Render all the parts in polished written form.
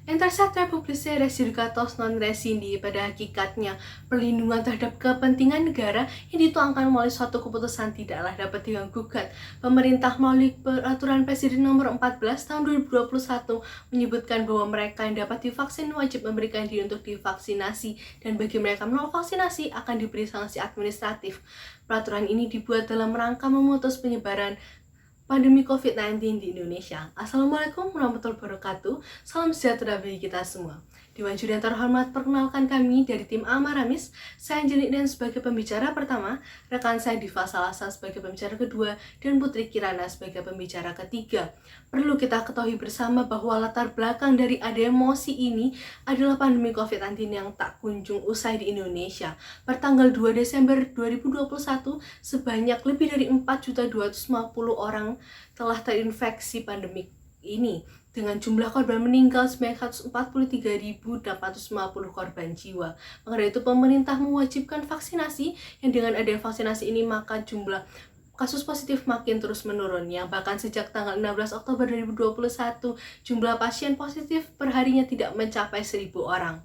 Interceptor publice residucatos non rescindi pada hakikatnya perlindungan terhadap kepentingan negara yang dituangkan melalui suatu keputusan tidaklah dapat diganggukan. Pemerintah melalui peraturan Presiden nomor 14 tahun 2021 menyebutkan bahwa mereka yang dapat divaksin wajib memberikan diri untuk divaksinasi dan bagi mereka menolak vaksinasi akan diberi sanksi administratif. Peraturan ini dibuat dalam rangka memutus penyebaran pandemi COVID-19 di Indonesia. Assalamualaikum warahmatullahi wabarakatuh. Salam sejahtera bagi kita semua. Dewan Juri yang terhormat, perkenalkan kami dari tim Amaramis. Saya Anjani dan sebagai pembicara pertama, rekan saya Diva Salasa sebagai pembicara kedua, dan Putri Kirana sebagai pembicara ketiga. Perlu kita ketahui bersama bahwa latar belakang dari ada emosi ini adalah pandemi COVID-19 yang tak kunjung usai di Indonesia. Pertanggal 2 Desember 2021, sebanyak lebih dari 4.250 orang telah terinfeksi pandemi ini dengan jumlah korban meninggal sebanyak 143.850 korban jiwa. Maka dari itu pemerintah mewajibkan vaksinasi, yang dengan adanya vaksinasi ini maka jumlah kasus positif makin terus menurun, yang bahkan sejak tanggal 16 Oktober 2021 jumlah pasien positif perharinya tidak mencapai 1.000 orang.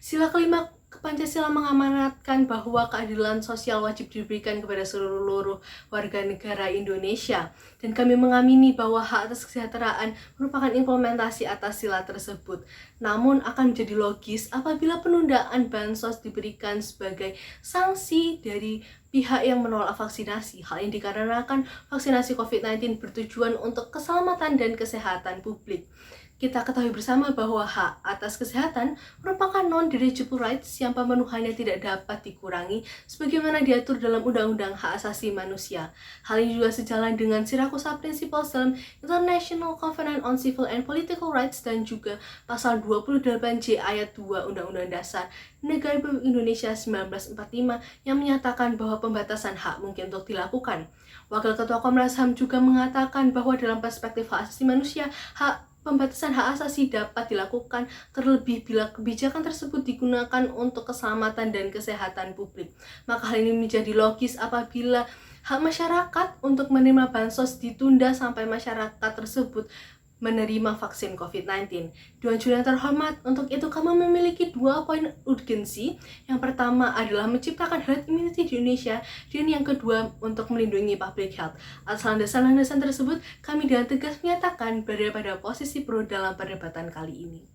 Sila kelima Pancasila mengamanatkan bahwa keadilan sosial wajib diberikan kepada seluruh warga negara Indonesia, dan kami mengamini bahwa hak atas kesejahteraan merupakan implementasi atas sila tersebut. Namun akan menjadi logis apabila penundaan bansos diberikan sebagai sanksi dari pihak yang menolak vaksinasi. Hal ini dikarenakan vaksinasi COVID-19 bertujuan untuk keselamatan dan kesehatan publik. Kita ketahui bersama bahwa hak atas kesehatan merupakan non-derigible rights yang pemenuhannya tidak dapat dikurangi sebagaimana diatur dalam Undang-Undang Hak Asasi Manusia. Hal ini juga sejalan dengan Siracusa Principles dalam International Covenant on Civil and Political Rights dan juga pasal 28J ayat 2 Undang-Undang Dasar Negara Republik Indonesia 1945 yang menyatakan bahwa pembatasan hak mungkin untuk dilakukan. Wakil Ketua Komnas HAM juga mengatakan bahwa dalam perspektif hak asasi manusia, pembatasan hak asasi dapat dilakukan terlebih bila kebijakan tersebut digunakan untuk keselamatan dan kesehatan publik. Maka hal ini menjadi logis apabila hak masyarakat untuk menerima bansos ditunda sampai masyarakat tersebut menerima vaksin COVID-19. Dewan Juri yang terhormat, untuk itu kami memiliki 2 poin urgensi. Yang pertama adalah menciptakan herd immunity di Indonesia, dan yang kedua untuk melindungi public health. Atas landasan-landasan tersebut, kami dengan tegas menyatakan berada pada posisi pro dalam perdebatan kali ini.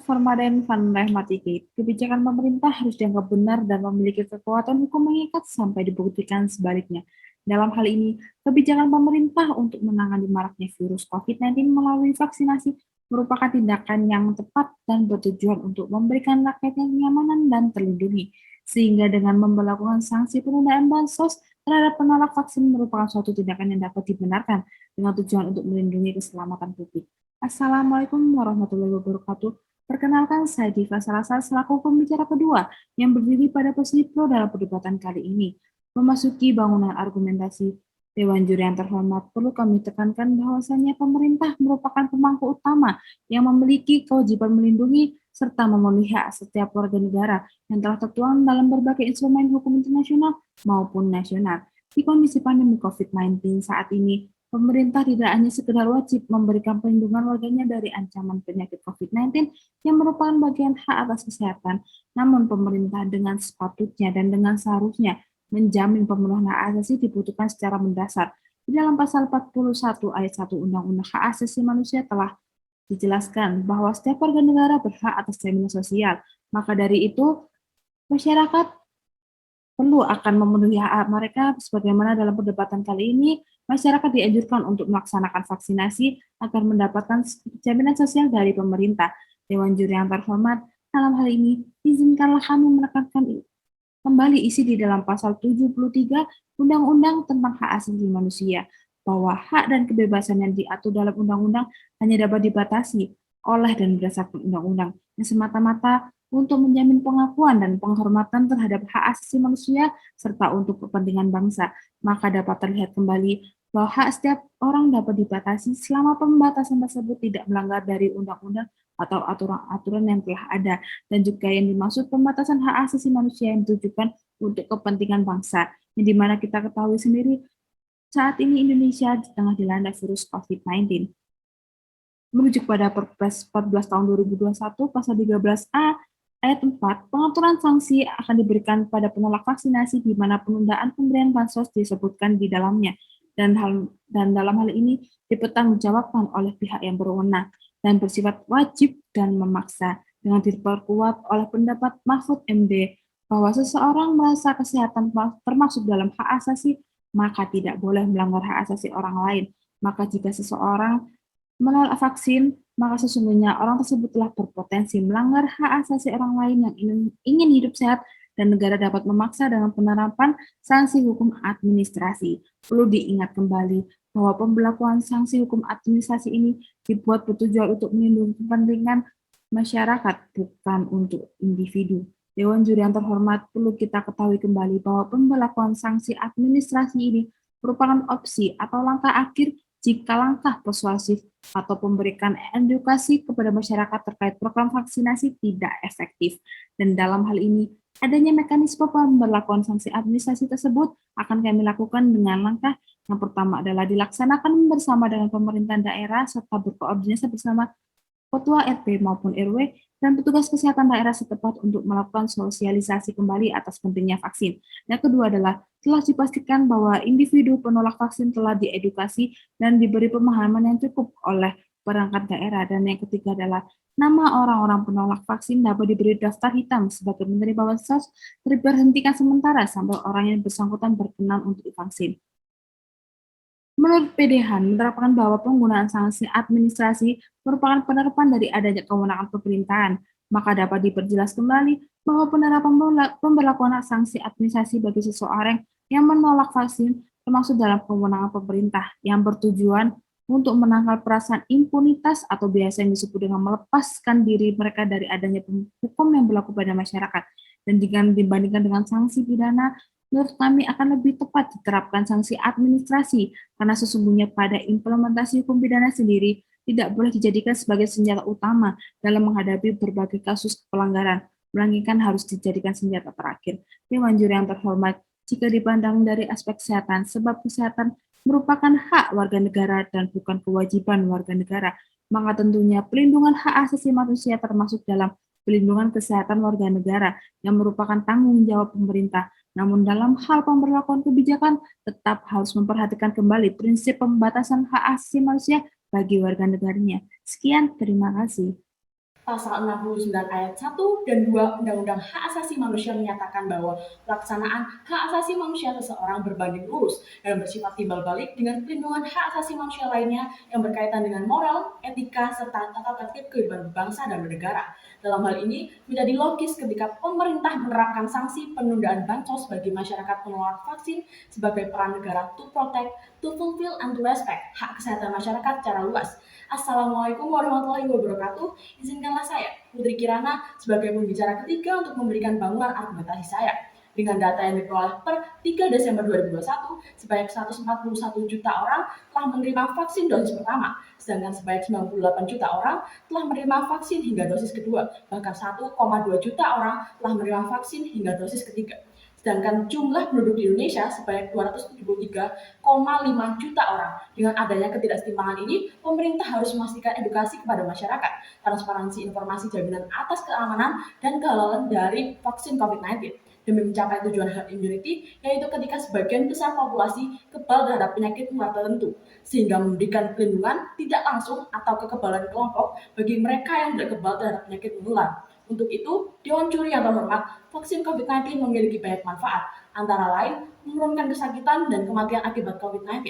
Formaden Van Rahmatiki, kebijakan pemerintah harus dianggap benar dan memiliki kekuatan hukum mengikat sampai dibuktikan sebaliknya. Dalam hal ini, kebijakan pemerintah untuk menangani maraknya virus COVID-19 melalui vaksinasi merupakan tindakan yang tepat dan bertujuan untuk memberikan rakyatnya kenyamanan dan terlindungi. Sehingga dengan memperlakukan sanksi penundaan bansos terhadap penolak vaksin merupakan suatu tindakan yang dapat dibenarkan dengan tujuan untuk melindungi keselamatan publik. Assalamualaikum warahmatullahi wabarakatuh. Perkenalkan, saya Diva Salasa selaku pembicara kedua yang berdiri pada posisi pro dalam perdebatan kali ini. Memasuki bangunan argumentasi, Dewan Juri yang terhormat, perlu kami tekankan bahwasannya pemerintah merupakan pemangku utama yang memiliki kewajiban melindungi serta memenuhi hak setiap warga negara yang telah tertuang dalam berbagai instrumen hukum internasional maupun nasional. Di kondisi pandemi COVID-19 saat ini, pemerintah tidak hanya sekedar wajib memberikan perlindungan warganya dari ancaman penyakit COVID-19 yang merupakan bagian hak atas kesehatan, namun pemerintah dengan sepatutnya dan dengan seharusnya menjamin pemenuhan hak asasi dibutuhkan secara mendasar. Di dalam pasal 41 ayat 1 Undang-Undang Hak Asasi Manusia telah dijelaskan bahwa setiap warga negara berhak atas jaminan sosial. Maka dari itu, masyarakat perlu akan memenuhi hak mereka sebagaimana dalam perdebatan kali ini, masyarakat dianjurkan untuk melaksanakan vaksinasi agar mendapatkan jaminan sosial dari pemerintah. Dewan Juri yang terhormat, dalam hal ini, izinkanlah kami menekankan kembali isi di dalam pasal 73 Undang-Undang tentang Hak Asasi Manusia, bahwa hak dan kebebasan yang diatur dalam undang-undang hanya dapat dibatasi oleh dan berdasarkan undang-undang yang semata-mata untuk menjamin pengakuan dan penghormatan terhadap hak asasi manusia serta untuk kepentingan bangsa. Maka dapat terlihat kembali bahwa hak setiap orang dapat dibatasi selama pembatasan tersebut tidak melanggar dari undang-undang atau aturan-aturan yang telah ada, dan juga yang dimaksud pembatasan hak asasi manusia yang ditujukan untuk kepentingan bangsa, yang dimana kita ketahui sendiri saat ini Indonesia tengah dilanda virus COVID-19. Merujuk pada Perpres 14 tahun 2021 pasal 13A ayat 4, pengaturan sanksi akan diberikan pada penolak vaksinasi di mana penundaan pemberian bansos disebutkan di dalamnya dan dalam hal ini dipertanggungjawabkan oleh pihak yang berwenang dan bersifat wajib dan memaksa dengan diperkuat oleh pendapat Mahfud MD bahwa seseorang merasa kesehatan termasuk dalam hak asasi, maka tidak boleh melanggar hak asasi orang lain. Maka jika seseorang menolak vaksin, maka sesungguhnya orang tersebut telah berpotensi melanggar hak asasi orang lain yang ingin hidup sehat dan negara dapat memaksa dengan penerapan sanksi hukum administrasi. Perlu diingat kembali bahwa pemberlakuan sanksi hukum administrasi ini dibuat bertujuan untuk melindungi kepentingan masyarakat, bukan untuk individu. Dewan Juri yang terhormat, perlu kita ketahui kembali bahwa pemberlakuan sanksi administrasi ini merupakan opsi atau langkah akhir jika langkah persuasif atau memberikan edukasi kepada masyarakat terkait program vaksinasi tidak efektif. Dan dalam hal ini, adanya mekanisme pemberlakuan sanksi administrasi tersebut akan kami lakukan dengan langkah yang pertama adalah dilaksanakan bersama dengan pemerintah daerah serta berkoordinasi bersama ketua RT maupun RW, dan petugas kesehatan daerah setempat untuk melakukan sosialisasi kembali atas pentingnya vaksin. Yang kedua adalah telah dipastikan bahwa individu penolak vaksin telah diedukasi dan diberi pemahaman yang cukup oleh perangkat daerah. Dan yang ketiga adalah nama orang-orang penolak vaksin dapat diberi daftar hitam sebagai penerima bansos diberhentikan sementara sampai orang yang bersangkutan berkenan untuk divaksin. Menurut PDH, menerapkan bahwa penggunaan sanksi administrasi merupakan penerapan dari adanya kewenangan pemerintahan, maka dapat diperjelas kembali bahwa penerapan pemberlakuan sanksi administrasi bagi seseorang yang menolak vaksin termasuk dalam kewenangan pemerintah yang bertujuan untuk menangkal perasaan impunitas atau biasa yang disebut dengan melepaskan diri mereka dari adanya hukum yang berlaku pada masyarakat. Dan jika dibandingkan dengan sanksi pidana, menurut kami akan lebih tepat diterapkan sanksi administrasi karena sesungguhnya pada implementasi hukum pidana sendiri tidak boleh dijadikan sebagai senjata utama dalam menghadapi berbagai kasus pelanggaran, melainkan harus dijadikan senjata terakhir. Dewan Juri yang terhormat, jika dipandang dari aspek kesehatan, sebab kesehatan merupakan hak warga negara dan bukan kewajiban warga negara, maka tentunya pelindungan hak asasi manusia termasuk dalam pelindungan kesehatan warga negara yang merupakan tanggung jawab pemerintah. Namun dalam hal pemberlakuan kebijakan tetap harus memperhatikan kembali prinsip pembatasan hak asasi manusia bagi warga negaranya. Sekian, terima kasih. Pasal 69 ayat 1 dan 2 Undang-Undang Hak Asasi Manusia menyatakan bahwa pelaksanaan hak asasi manusia seseorang berbanding lurus dan bersifat timbal balik dengan pelindungan hak asasi manusia lainnya yang berkaitan dengan moral, etika, serta tata tertib kehidupan berbangsa dan bernegara. Dalam hal ini, menjadi logis ketika pemerintah menerapkan sanksi penundaan bansos bagi masyarakat penolak vaksin sebagai peran negara to protect, to fulfill, and to respect hak kesehatan masyarakat secara luas. Assalamualaikum warahmatullahi wabarakatuh. Izinkanlah saya, Putri Kirana, sebagai pembicara ketiga untuk memberikan bangunan argumentasi saya. Dengan data yang diperoleh per 3 Desember 2021, sebanyak 141 juta orang telah menerima vaksin dosis pertama, sedangkan sebanyak 98 juta orang telah menerima vaksin hingga dosis kedua, bahkan 1,2 juta orang telah menerima vaksin hingga dosis ketiga. Sedangkan jumlah penduduk di Indonesia sebanyak 273,5 juta orang. Dengan adanya ketidaksetimbangan ini, pemerintah harus memastikan edukasi kepada masyarakat, transparansi informasi jaminan atas keamanan dan kehalalan dari vaksin COVID-19 demi mencapai tujuan herd immunity, yaitu ketika sebagian besar populasi kebal terhadap penyakit menular tertentu, sehingga memberikan perlindungan tidak langsung atau kekebalan kelompok bagi mereka yang tidak kebal terhadap penyakit menular. Untuk itu, Dewan Juri yang terhormat, vaksin COVID-19 memiliki banyak manfaat, antara lain menurunkan kesakitan dan kematian akibat COVID-19,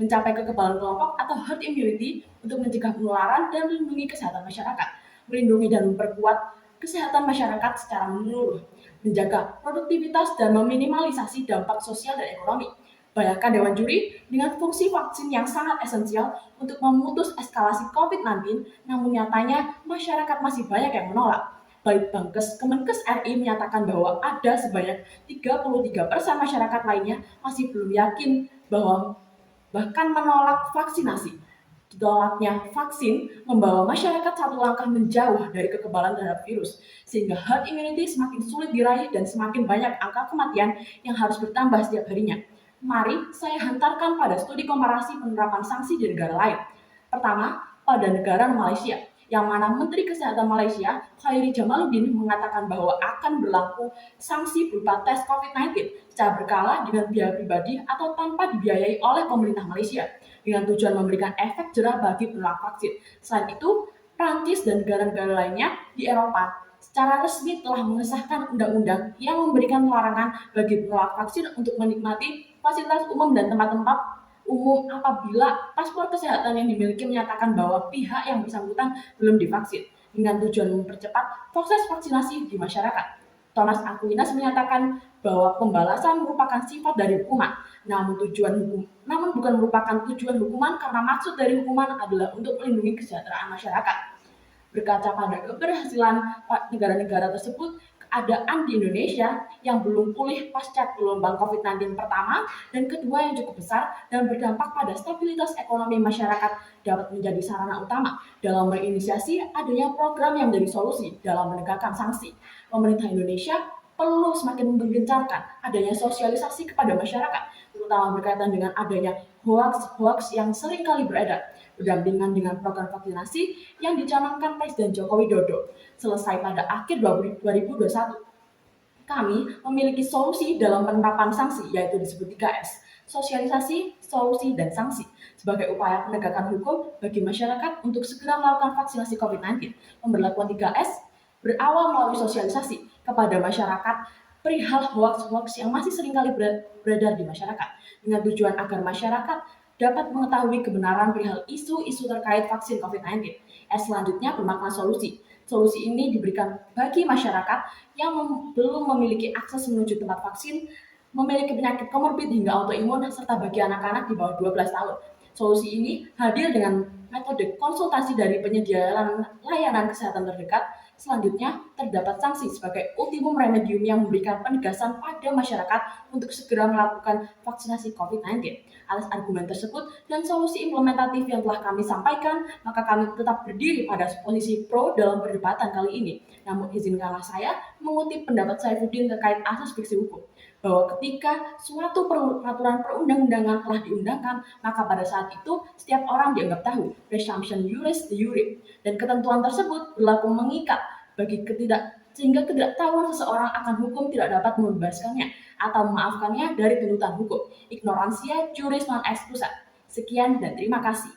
mencapai kekebalan kelompok atau herd immunity untuk mencegah penularan dan melindungi kesehatan masyarakat, melindungi dan memperkuat kesehatan masyarakat secara menyeluruh, menjaga produktivitas dan meminimalisasi dampak sosial dan ekonomi. Bayangkan Dewan Juri dengan fungsi vaksin yang sangat esensial untuk memutus eskalasi COVID-19, namun nyatanya masyarakat masih banyak yang menolak. Litbangkes Kemenkes RI menyatakan bahwa ada sebanyak 33% masyarakat lainnya masih belum yakin bahwa bahkan menolak vaksinasi. Ditolaknya vaksin membawa masyarakat satu langkah menjauh dari kekebalan terhadap virus, sehingga herd immunity semakin sulit diraih dan semakin banyak angka kematian yang harus bertambah setiap harinya. Mari saya hantarkan pada studi komparasi penerapan sanksi di negara lain. Pertama, pada negara Malaysia, yang mana Menteri Kesehatan Malaysia, Khairy Jamaluddin, mengatakan bahwa akan berlaku sanksi berupa tes COVID-19 secara berkala dengan biaya pribadi atau tanpa dibiayai oleh pemerintah Malaysia, dengan tujuan memberikan efek jerah bagi penolak vaksin. Selain itu, Prancis dan negara-negara lainnya di Eropa secara resmi telah mengesahkan undang-undang yang memberikan larangan bagi penolak vaksin untuk menikmati fasilitas umum dan tempat-tempat umum apabila paspor kesehatan yang dimiliki menyatakan bahwa pihak yang bersangkutan belum divaksin, dengan tujuan mempercepat proses vaksinasi di masyarakat. Thomas Aquinas menyatakan bahwa pembalasan merupakan sifat dari hukuman, namun bukan merupakan tujuan hukuman, karena maksud dari hukuman adalah untuk melindungi kesejahteraan masyarakat. Berkaca pada keberhasilan negara-negara tersebut, keadaan di Indonesia yang belum pulih pasca gelombang COVID-19 pertama dan kedua yang cukup besar dan berdampak pada stabilitas ekonomi masyarakat dapat menjadi sarana utama dalam menginisiasi adanya program yang menjadi solusi dalam menegakkan sanksi. Pemerintah Indonesia perlu semakin menggencarkan adanya sosialisasi kepada masyarakat, terutama berkaitan dengan adanya hoax yang seringkali beredar, berdampingan dengan program vaksinasi yang dicanangkan Presiden Joko Widodo selesai pada akhir 2021. Kami memiliki solusi dalam penerapan sanksi, yaitu disebut 3S: sosialisasi, solusi, dan sanksi, sebagai upaya penegakan hukum bagi masyarakat untuk segera melakukan vaksinasi COVID-19. Pemberlakuan 3S berawal melalui sosialisasi kepada masyarakat perihal hoax-hoax yang masih seringkali beredar di masyarakat, dengan tujuan agar masyarakat dapat mengetahui kebenaran perihal isu-isu terkait vaksin COVID-19. Selanjutnya bermakna solusi. Solusi ini diberikan bagi masyarakat yang belum memiliki akses menuju tempat vaksin, memiliki penyakit komorbid hingga autoimun, serta bagi anak-anak di bawah 12 tahun. Solusi ini hadir dengan metode konsultasi dari penyedia layanan kesehatan terdekat. Selanjutnya, terdapat sanksi sebagai ultimum remedium yang memberikan penegasan pada masyarakat untuk segera melakukan vaksinasi COVID-19. Atas argumen tersebut dan solusi implementatif yang telah kami sampaikan, maka kami tetap berdiri pada posisi pro dalam perdebatan kali ini. Namun izinkanlah saya mengutip pendapat Saifuddin terkait asas fiksi hukum, bahwa ketika suatu peraturan perundang-undangan telah diundangkan, maka pada saat itu setiap orang dianggap tahu, presumption juris de jure, dan ketentuan tersebut berlaku mengikat sehingga ketidaktahuan seseorang akan hukum tidak dapat membebaskannya atau memaafkannya dari tuntutan hukum. Ignorantia juris non exclusa. Sekian dan terima kasih.